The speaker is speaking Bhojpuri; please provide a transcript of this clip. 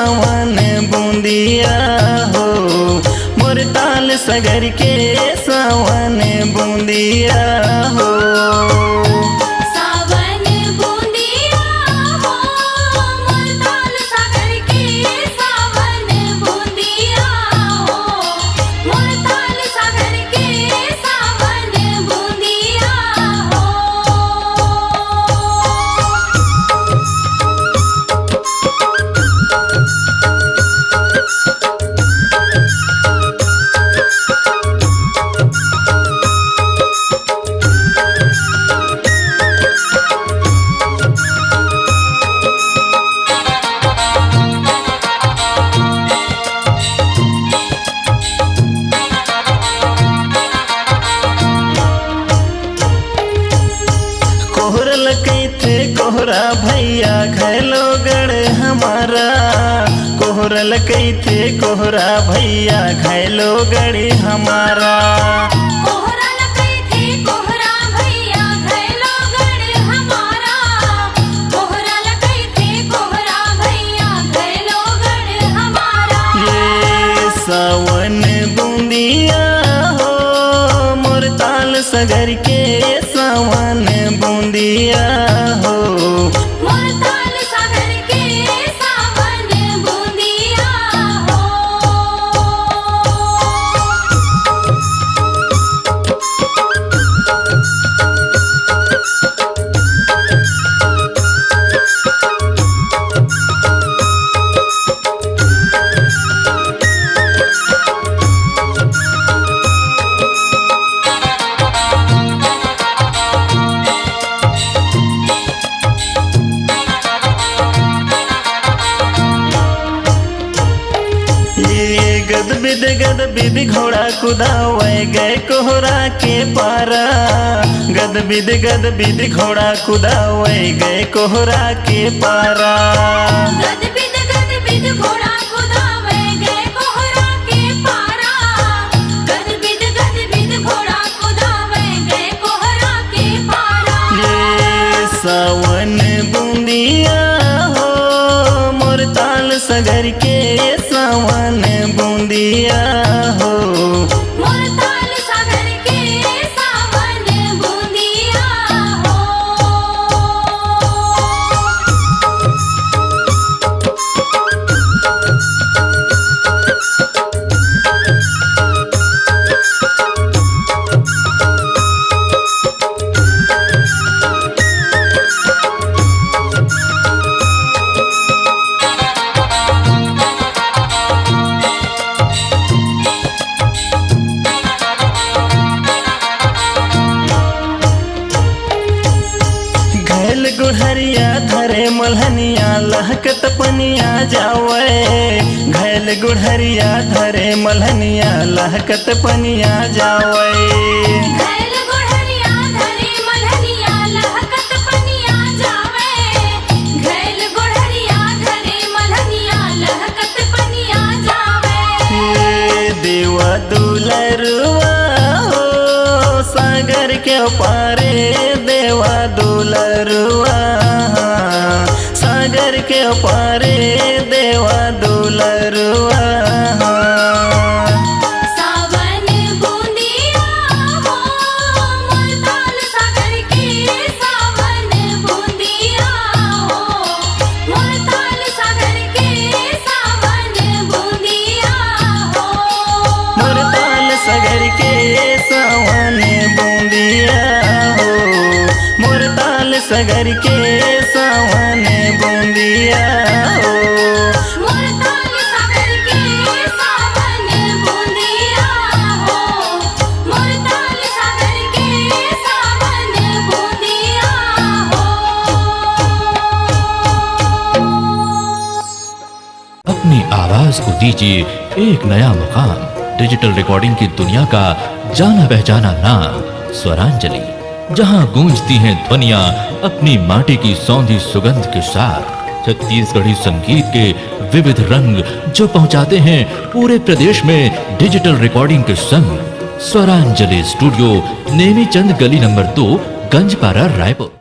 सावन बूंदिया हो, मोर ताल सगर के सावन बूंदिया हो। कोहरा भैया घैलो गढ़ हमारा, कोहरल कैथे कोहरा भैया घैलो गढ़ हमारा। कोहरल कैथे कोहरा भैया घैलो गढ़ हमारा, कोहरल कैथे कोहरा भैया घैलो गढ़ हमारा। ये सावन बूंदिया हो, मोर ताल सगर के सावन बूंदिया हो। गद बिद घोड़ा कुदावे गए कोहरा के पारा, गद बिद घोड़ा कुदावे गए कोहरा के पारा। गद बिद घोड़ा कुदावे गए कोहरा के पारा, गद बिद घोड़ा कुदावे गए कोहरा के पारा। ये सावन बूंदिया हो, मोर ताल सगर के सावन बूंदिया हो। मोर ताल सागर के सावन बूंदिया हो। गुड़हरिया धरे मल्हनिया लहकत पनिया जावे, घैल गुड़हरिया धरे मल्हनिया लहकत पनिया जावे। घैल गुड़हरिया धरे मल्हनिया लहकत पनिया जावे, घैल गुड़हरिया धरे मल्हनिया लहकत पनिया जावे। देवा दुलरुआ हो, सागर के पारे देवा दुलरुआ, सागर के पारे देवा दुलरुआ। सावन बूंदिया हो, मोर ताल सागर के सावन बूंदिया हो, मोर ताल सागर के सावन बूंदिया हो। मोर ताल सगर के सावन बूंदिया हो, मोर ताल सगर के सावन बूंदिया हो। मोर ताल सागर के सावन बूंदिया हो, मोर ताल सागर के सावन बूंदिया हो। अपनी आवाज को दीजिए एक नया मुकाम। डिजिटल रिकॉर्डिंग की दुनिया का जाना पहचाना नाम स्वरांजलि, जहां गूंजती हैं ध्वनियां अपनी माटी की सौंधी सुगंध के साथ। छत्तीसगढ़ी संगीत के विविध रंग जो पहुंचाते हैं पूरे प्रदेश में डिजिटल रिकॉर्डिंग के संग। स्वरांजलि स्टूडियो, नेमीचंद गली नंबर 2, गंजपारा, रायपुर।